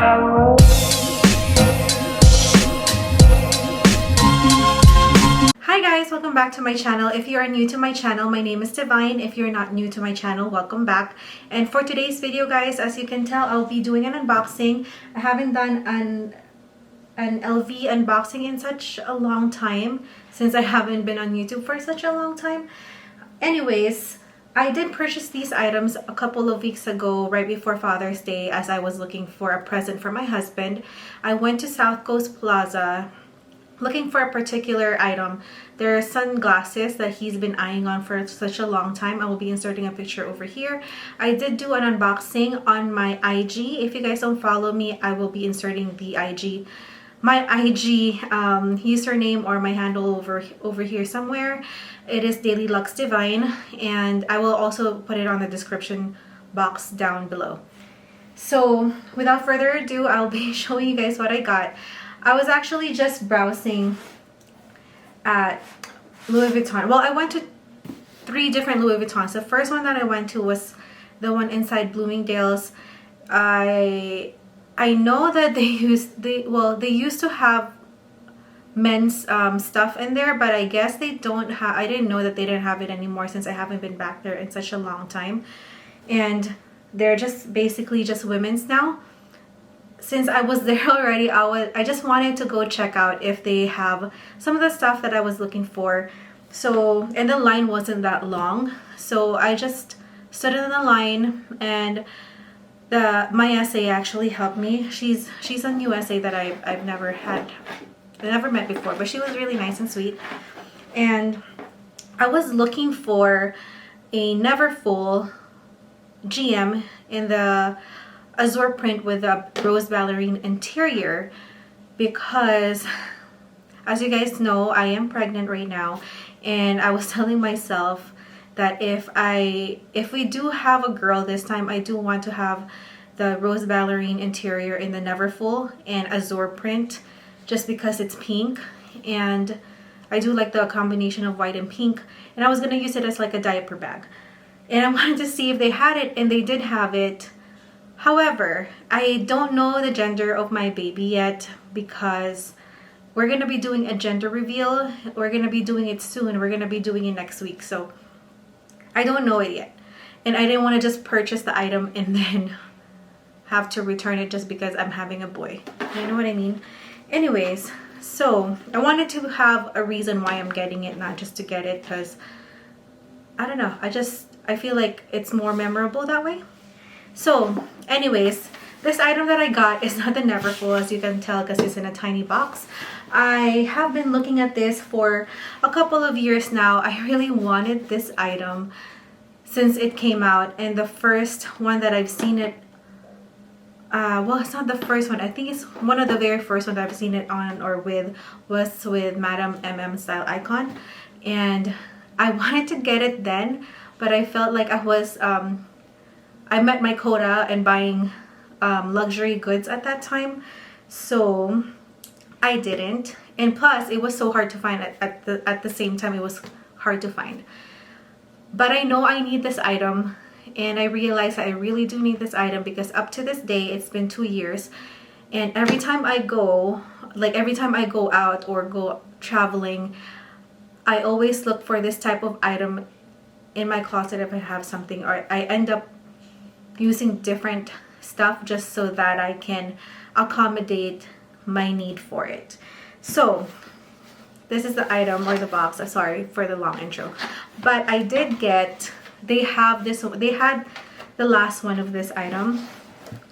Hi guys, welcome back to my channel. If you are new to my channel, my name is Divine. If you're not new to my channel, welcome back. And for today's video guys, as you can tell, I'll be doing an unboxing. I haven't done an LV unboxing in such a long time, since I haven't been on YouTube for such a long time. Anyways, I did purchase these items a couple of weeks ago, right before Father's Day, as I was looking for a present for my husband. I went to South Coast Plaza looking for a particular item. There are sunglasses that he's been eyeing on for such a long time. I will be inserting a picture over here. I did do an unboxing on my IG. If you guys don't follow me, I will be inserting the IG, my IG username or my handle over here somewhere. It is Daily Lux Divine, and I will also put it on the description box down below. So without further ado, I'll be showing you guys what I got. I was actually just browsing at Louis Vuitton. Well, I went to 3 different Louis Vuittons. The first one that I went to was the one inside Bloomingdale's. I know that they used to have men's stuff in there, but I guess they don't have. I didn't know that they didn't have it anymore, since I haven't been back there in such a long time, and they're just basically just women's now. Since I was there already, I just wanted to go check out if they have some of the stuff that I was looking for. So, and the line wasn't that long, so I just stood in the line, and my SA actually helped me. She's a new SA that I've never met before, but she was really nice and sweet. And I was looking for a Neverfull GM in the azure print with a rose ballerine interior, because as you guys know, I am pregnant right now, and I was telling myself that if we do have a girl this time, I do want to have the rose ballerine interior in the Neverfull and azure print, just because it's pink, and I do like the combination of white and pink, and I was gonna use it as like a diaper bag, and I wanted to see if they had it, and they did have it. However, I don't know the gender of my baby yet, because we're going to be doing a gender reveal. We're going to be doing it soon. We're going to be doing it next week. So I don't know it yet. And I didn't want to just purchase the item and then have to return it just because I'm having a boy. You know what I mean? Anyways, so I wanted to have a reason why I'm getting it, not just to get it, because I don't know. I feel like it's more memorable that way. So anyways, this item that I got is not the Neverfull, as you can tell, because it's in a tiny box. I have been looking at this for a couple of years now. I really wanted this item since it came out, and the first one that I've seen it, well, it's not the first one. I think it's one of the very first ones I've seen it on or with was with Madam MM Style Icon, and I wanted to get it then, but I felt like I met my quota in buying luxury goods at that time, so I didn't. And plus, it was so hard to find. At the same time, it was hard to find. But I know I need this item, and I realized I really do need this item, because up to this day, it's been 2 years, and every time I go out or go traveling, I always look for this type of item in my closet if I have something, or I end up using different stuff just so that I can accommodate my need for it. So this is the item, or the box. I'm sorry for the long intro, but I did get, they had the last one of this item,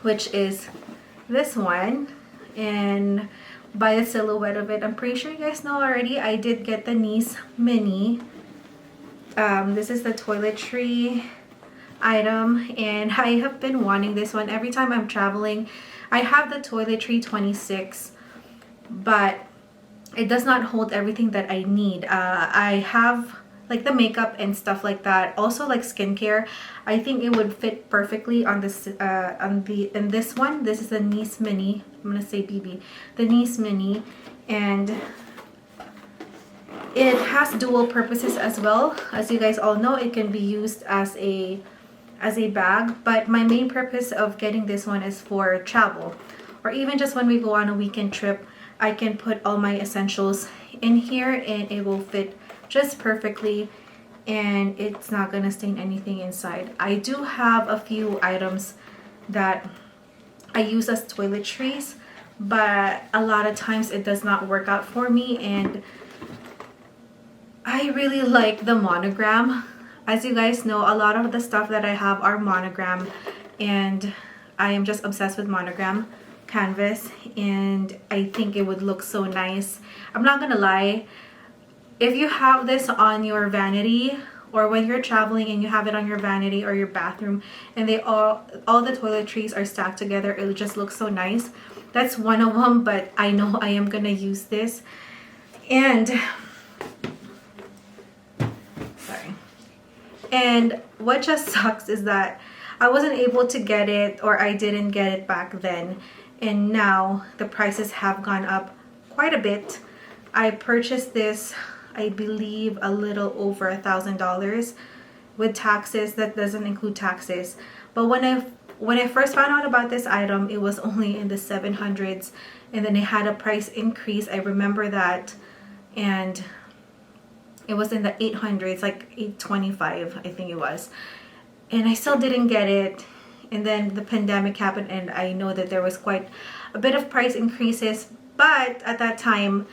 which is this one, and by the silhouette of it, I'm pretty sure you guys know already, I did get the Nice Mini. This is the toiletry item, and I have been wanting this one every time I'm traveling. I have the toiletry 26, but it does not hold everything that I need. I have like the makeup and stuff like that, also like skincare. I think it would fit perfectly on this in this one. This is the Nice Mini. I'm gonna say BB, the Nice Mini, and it has dual purposes as well. As you guys all know, it can be used as a bag, but my main purpose of getting this one is for travel. or even just when we go on a weekend trip, I can put all my essentials in here and it will fit just perfectly, and it's not gonna stain anything inside. I do have a few items that I use as toiletries, but a lot of times it does not work out for me, and I really like the monogram. As you guys know, a lot of the stuff that I have are monogram, and I am just obsessed with monogram canvas, and I think it would look so nice. I'm not gonna lie, if you have this on your vanity, or when you're traveling and you have it on your vanity or your bathroom, and they all the toiletries are stacked together, it just looks so nice. That's one of them, but I know I am gonna use this. And sorry. And what just sucks is that I wasn't able to get it, or I didn't get it back then, and now the prices have gone up quite a bit. I purchased this, I believe, a little over $1,000 with taxes. That doesn't include taxes. But when I first found out about this item, it was only in the 700s, and then it had a price increase. I remember that, and it was in the 800s, like 825, I think it was. And I still didn't get it. And then the pandemic happened, and I know that there was quite a bit of price increases. But at that time,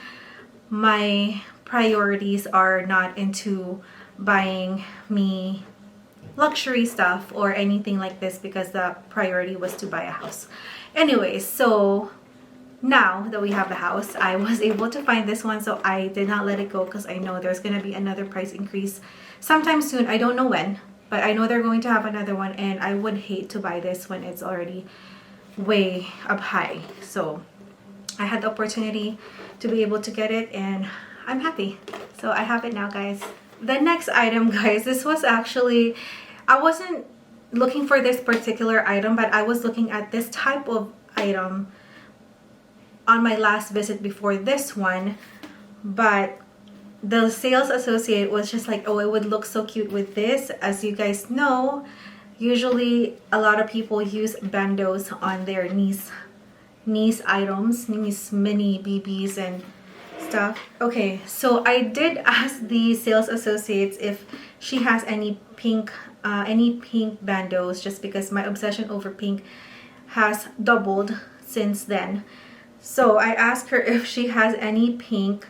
my priorities are not into buying me luxury stuff or anything like this, because the priority was to buy a house. Anyways, so now that we have the house, I was able to find this one, so I did not let it go, because I know there's going to be another price increase sometime soon. I don't know when, but I know they're going to have another one, and I would hate to buy this when it's already way up high. So I had the opportunity to be able to get it, and I'm happy. So I have it now, guys. The next item, guys, this was actually, I wasn't looking for this particular item, but I was looking at this type of item on my last visit before this one, but the sales associate was just like, oh, it would look so cute with this. As you guys know, usually a lot of people use bandos on their niece items, niece mini BBs and stuff. Okay, so I did ask the sales associates if she has any pink bandos, just because my obsession over pink has doubled since then. So I asked her if she has any pink.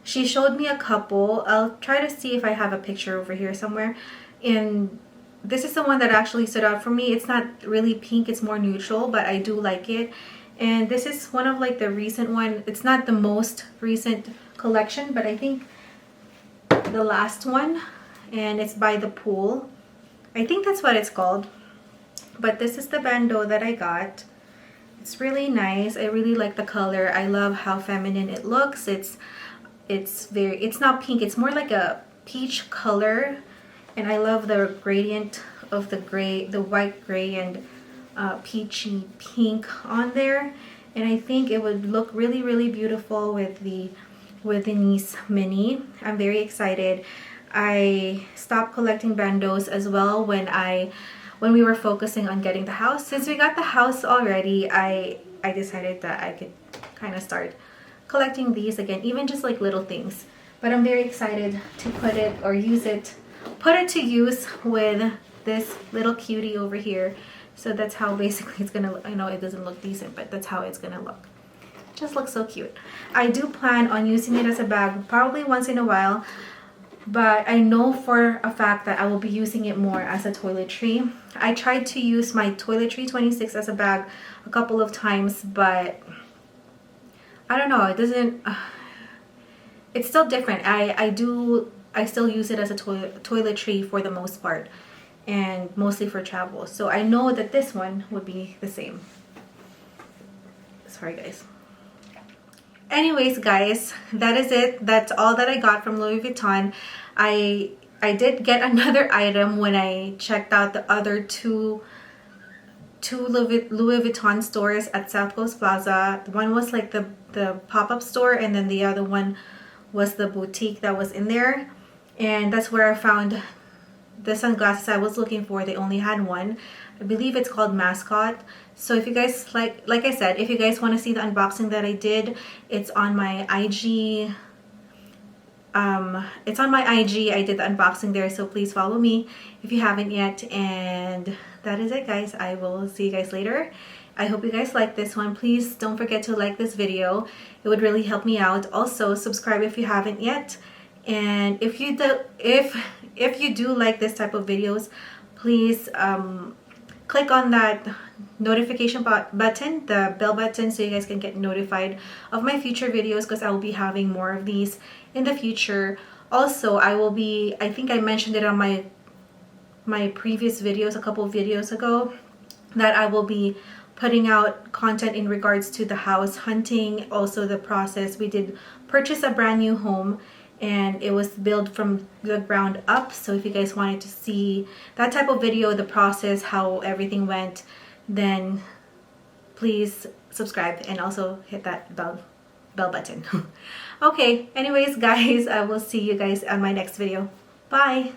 She showed me a couple. I'll try to see if I have a picture over here somewhere. And this is the one that actually stood out for me. It's not really pink, it's more neutral, but I do like it. And this is one of like the recent one. It's not the most recent collection, but I think the last one, and it's by the pool. I think that's what it's called. But this is the bandeau that I got. It's really nice. I really like the color. I love how feminine it looks. It's not pink, it's more like a peach color, and I love the gradient of the gray, the white gray and peachy pink on there. And I think it would look really, really beautiful with the niece mini. I'm very excited. I stopped collecting bandos as well when we were focusing on getting the house. Since we got the house already, I decided that I could kind of start collecting these again, even just like little things. But I'm very excited to put it to use with this little cutie over here. So that's how basically it's gonna look. I know it doesn't look decent, but that's how it's gonna look. It just looks so cute. I do plan on using it as a bag probably once in a while, but I know for a fact that I will be using it more as a toiletry. I tried to use my toiletry 26 as a bag a couple of times, but I don't know, it doesn't, it's still different. I still use it as a toiletry for the most part, and mostly for travel. So I know that this one would be the same. Sorry guys. Anyways guys, that is it. That's all that I got from Louis Vuitton. I did get another item when I checked out the other two Louis Vuitton stores at South Coast Plaza. One was like the pop-up store, and then the other one was the boutique that was in there. And that's where I found the sunglasses I was looking for, they only had one. I believe it's called Mascot. So if you guys like I said, if you guys want to see the unboxing that I did, it's on my IG. It's on my IG. I did the unboxing there, so please follow me if you haven't yet. And that is it, guys. I will see you guys later. I hope you guys like this one. Please don't forget to like this video. It would really help me out. Also, subscribe if you haven't yet. And if you do like this type of videos, please click on that notification button, the bell button, so you guys can get notified of my future videos, because I will be having more of these in the future. Also, I think I mentioned it on my previous videos, a couple of videos ago, that I will be putting out content in regards to the house hunting, also the process. We did purchase a brand new home, and it was built from the ground up. So if you guys wanted to see that type of video, the process, how everything went, then please subscribe and also hit that bell button. Okay, anyways, guys, I will see you guys on my next video. Bye.